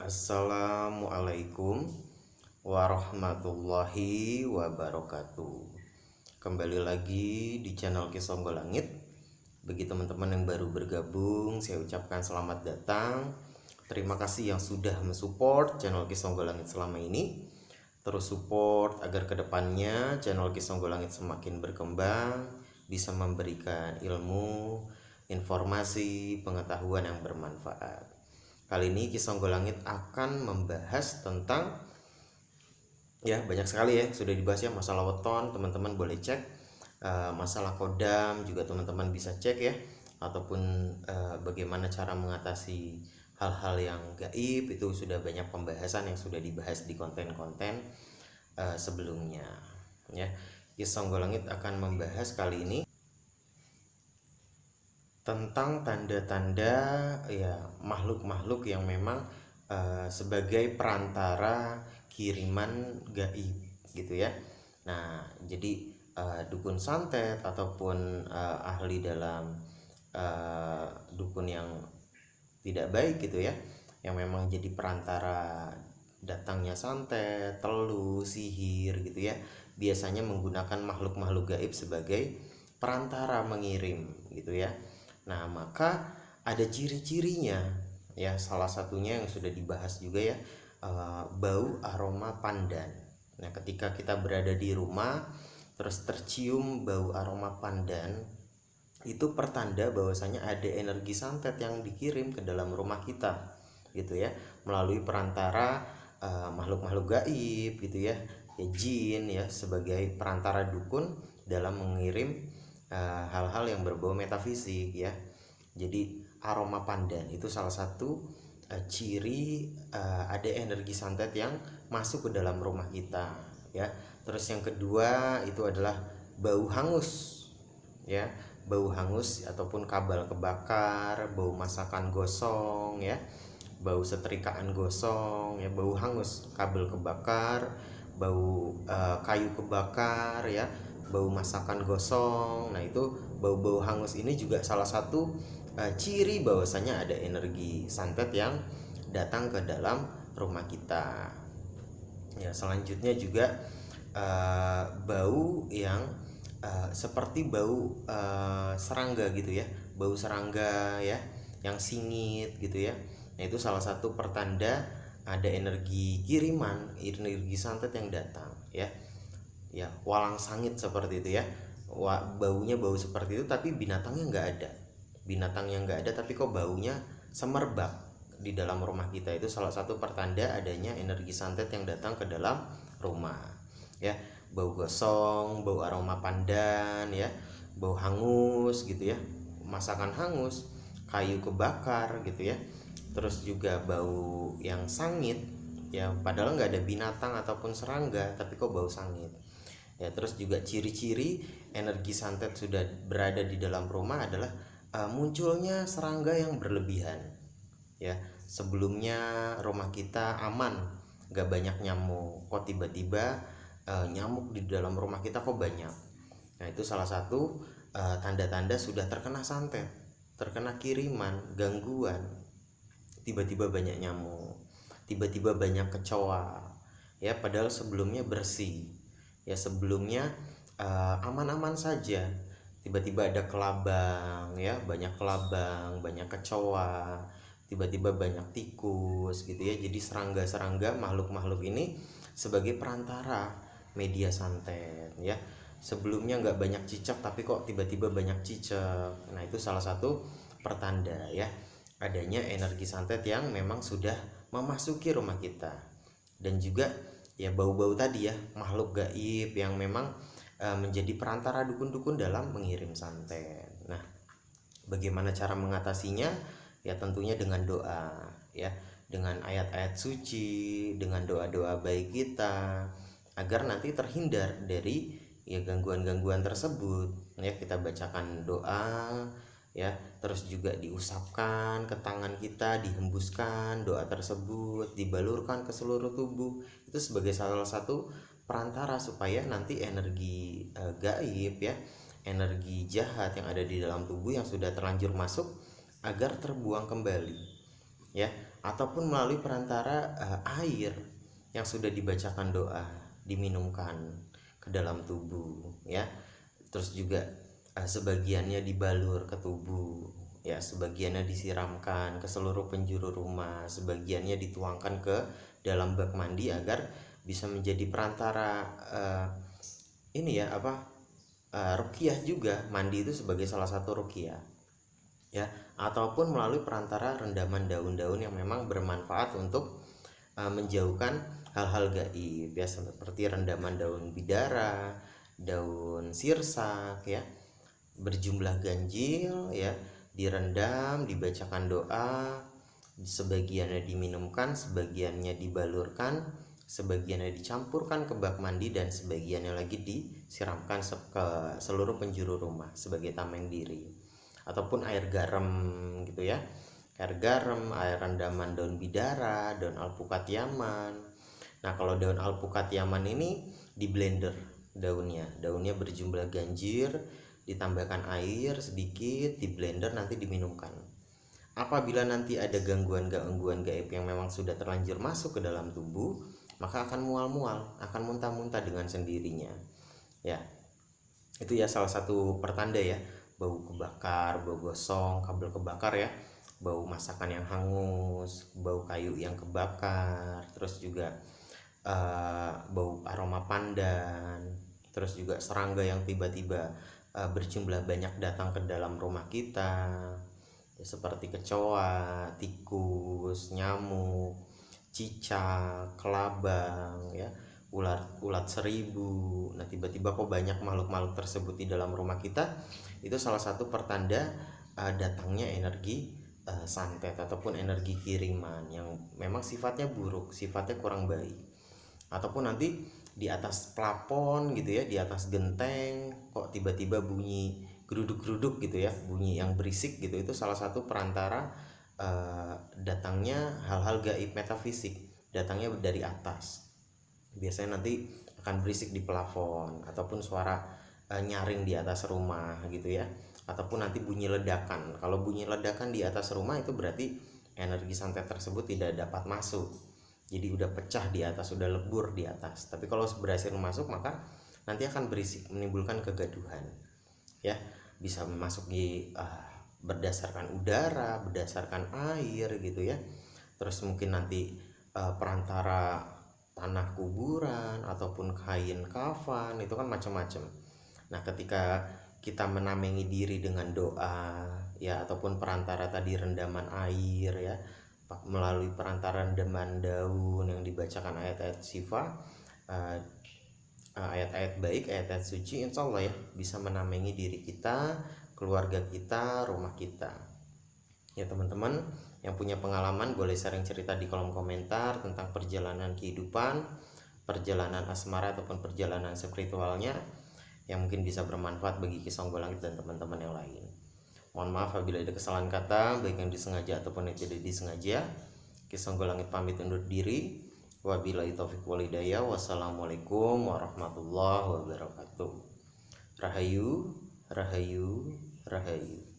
Assalamualaikum warahmatullahi wabarakatuh. Kembali lagi di channel Kisonggo Langit. Bagi teman-teman yang baru bergabung, saya ucapkan selamat datang. Terima kasih yang sudah mensupport channel Kisonggo Langit selama ini. Terus support agar kedepannya channel Kisonggo Langit semakin berkembang, bisa memberikan ilmu, informasi, pengetahuan yang bermanfaat. Kali ini Kisonggo Langit akan membahas tentang, ya banyak sekali ya sudah dibahas ya, masalah weton. Teman-teman boleh cek, masalah kodam juga teman-teman bisa cek ya, ataupun bagaimana cara mengatasi hal-hal yang gaib. Itu sudah banyak pembahasan yang sudah dibahas di konten-konten sebelumnya ya. Kisonggo Langit akan membahas kali ini tentang tanda-tanda ya makhluk-makhluk yang memang sebagai perantara kiriman gaib gitu ya. Nah, jadi dukun santet ataupun ahli dalam dukun yang tidak baik gitu ya, yang memang jadi perantara datangnya santet, telu, sihir gitu ya, biasanya menggunakan makhluk-makhluk gaib sebagai perantara mengirim gitu ya. Nah, maka ada ciri-cirinya ya, salah satunya yang sudah dibahas juga ya, bau aroma pandan. Nah, ketika kita berada di rumah terus tercium bau aroma pandan, itu pertanda bahwasanya ada energi santet yang dikirim ke dalam rumah kita gitu ya, melalui perantara makhluk-makhluk gaib gitu ya, jin ya, sebagai perantara dukun dalam mengirim hal-hal yang berbau metafisik ya. Jadi aroma pandan itu salah satu ciri ada energi santet yang masuk ke dalam rumah kita ya. Terus yang kedua itu adalah bau hangus ya, bau hangus ataupun kabel kebakar, bau masakan gosong ya, bau setrikaan gosong ya, bau hangus kabel kebakar, bau kayu kebakar ya, bau masakan gosong. Nah, itu bau-bau hangus ini juga salah satu ciri bahwasanya ada energi santet yang datang ke dalam rumah kita. Ya, selanjutnya juga bau yang seperti bau serangga gitu ya, bau serangga ya, yang singit gitu ya. Nah, itu salah satu pertanda ada energi kiriman, energi santet yang datang ya. Ya, walang sangit seperti itu ya. Baunya bau seperti itu tapi binatangnya nggak ada. Binatangnya nggak ada tapi kok baunya semerbak di dalam rumah kita. Itu salah satu pertanda adanya energi santet yang datang ke dalam rumah ya. Bau gosong, bau aroma pandan ya, bau hangus gitu ya, masakan hangus, kayu kebakar gitu ya. Terus juga bau yang sangit ya, padahal nggak ada binatang ataupun serangga tapi kok bau sangit ya. Terus juga ciri-ciri energi santet sudah berada di dalam rumah adalah munculnya serangga yang berlebihan ya. Sebelumnya rumah kita aman, nggak banyak nyamuk, kok tiba-tiba nyamuk di dalam rumah kita kok banyak. Nah, itu salah satu tanda-tanda sudah terkena santet, terkena kiriman, gangguan. Tiba-tiba banyak nyamuk, tiba-tiba banyak kecoa ya, padahal sebelumnya bersih ya, sebelumnya aman-aman saja. Tiba-tiba ada kelabang ya, banyak kelabang, banyak kecoa, tiba-tiba banyak tikus gitu ya. Jadi serangga-serangga, makhluk-makhluk ini sebagai perantara media santet ya. Sebelumnya nggak banyak cicak tapi kok tiba-tiba banyak cicak. Nah, itu salah satu pertanda ya, adanya energi santet yang memang sudah memasuki rumah kita. Dan juga ya bau-bau tadi ya, makhluk gaib yang memang menjadi perantara dukun-dukun dalam mengirim santet. Nah, bagaimana cara mengatasinya? Ya tentunya dengan doa ya, dengan ayat-ayat suci, dengan doa-doa baik kita, agar nanti terhindar dari ya gangguan-gangguan tersebut ya. Kita bacakan doa ya, terus juga diusapkan ke tangan kita, dihembuskan doa tersebut, dibalurkan ke seluruh tubuh. Itu sebagai salah satu perantara supaya nanti energi gaib ya, energi jahat yang ada di dalam tubuh yang sudah terlanjur masuk agar terbuang kembali ya, ataupun melalui perantara air yang sudah dibacakan doa, diminumkan ke dalam tubuh ya. Terus juga sebagiannya dibalur ke tubuh ya, sebagiannya disiramkan ke seluruh penjuru rumah, sebagiannya dituangkan ke dalam bak mandi agar bisa menjadi perantara ini ya apa ruqyah juga. Mandi itu sebagai salah satu ruqyah ya, ataupun melalui perantara rendaman daun-daun yang memang bermanfaat untuk menjauhkan hal-hal gaib ya, seperti rendaman daun bidara, daun sirsak ya, berjumlah ganjil ya, direndam, dibacakan doa, sebagiannya diminumkan, sebagiannya dibalurkan, sebagiannya dicampurkan ke bak mandi, dan sebagiannya lagi disiramkan ke seluruh penjuru rumah sebagai tameng diri. Ataupun air garam gitu ya, air garam, air rendaman daun bidara, daun alpukat Yaman. Nah kalau daun alpukat Yaman ini di blender daunnya berjumlah ganjil, ditambahkan air sedikit, di blender, nanti diminumkan. Apabila nanti ada gangguan gaib yang memang sudah terlanjur masuk ke dalam tubuh, maka akan mual-mual, akan muntah-muntah dengan sendirinya ya. Itu ya salah satu pertanda ya, bau kebakar, bau gosong, kabel kebakar ya, bau masakan yang hangus, bau kayu yang kebakar, terus juga bau aroma pandan, terus juga serangga yang tiba-tiba berjumlah banyak datang ke dalam rumah kita ya, seperti kecoa, tikus, nyamuk, cicak, kelabang ya, ulat seribu. Nah tiba-tiba kok banyak makhluk-makhluk tersebut di dalam rumah kita, itu salah satu pertanda datangnya energi santet ataupun energi kiriman yang memang sifatnya buruk, sifatnya kurang baik. Ataupun nanti di atas plafon gitu ya, di atas genteng kok tiba-tiba bunyi geruduk-geruduk gitu ya, bunyi yang berisik gitu, itu salah satu perantara datangnya hal-hal gaib metafisik, datangnya dari atas. Biasanya nanti akan berisik di plafon, ataupun suara nyaring di atas rumah gitu ya, ataupun nanti bunyi ledakan. Kalau bunyi ledakan di atas rumah itu berarti energi santet tersebut tidak dapat masuk, jadi udah pecah di atas, udah lebur di atas. Tapi kalau berhasil masuk maka nanti akan berisik, menimbulkan kegaduhan ya, bisa memasuki berdasarkan udara, berdasarkan air gitu ya. Terus mungkin nanti perantara tanah kuburan ataupun kain kafan, itu kan macam-macam. Nah ketika kita menamengi diri dengan doa ya, ataupun perantara tadi rendaman air ya, melalui perantara rendaman daun yang dibacakan ayat-ayat syifa, ayat-ayat baik, ayat-ayat suci, insya Allah ya bisa menamengi diri kita, keluarga kita, rumah kita ya. Teman-teman yang punya pengalaman boleh sharing cerita di kolom komentar tentang perjalanan kehidupan, perjalanan asmara ataupun perjalanan spiritualnya yang mungkin bisa bermanfaat bagi Ki Songgolangit dan teman-teman yang lain. Mohon maaf apabila ada kesalahan kata, baik yang disengaja ataupun yang tidak disengaja. Ki Songgolangit pamit undur diri. Wabillahi taufiq wal hidayah. Wassalamualaikum warahmatullahi wabarakatuh. Rahayu, rahayu, rahayu.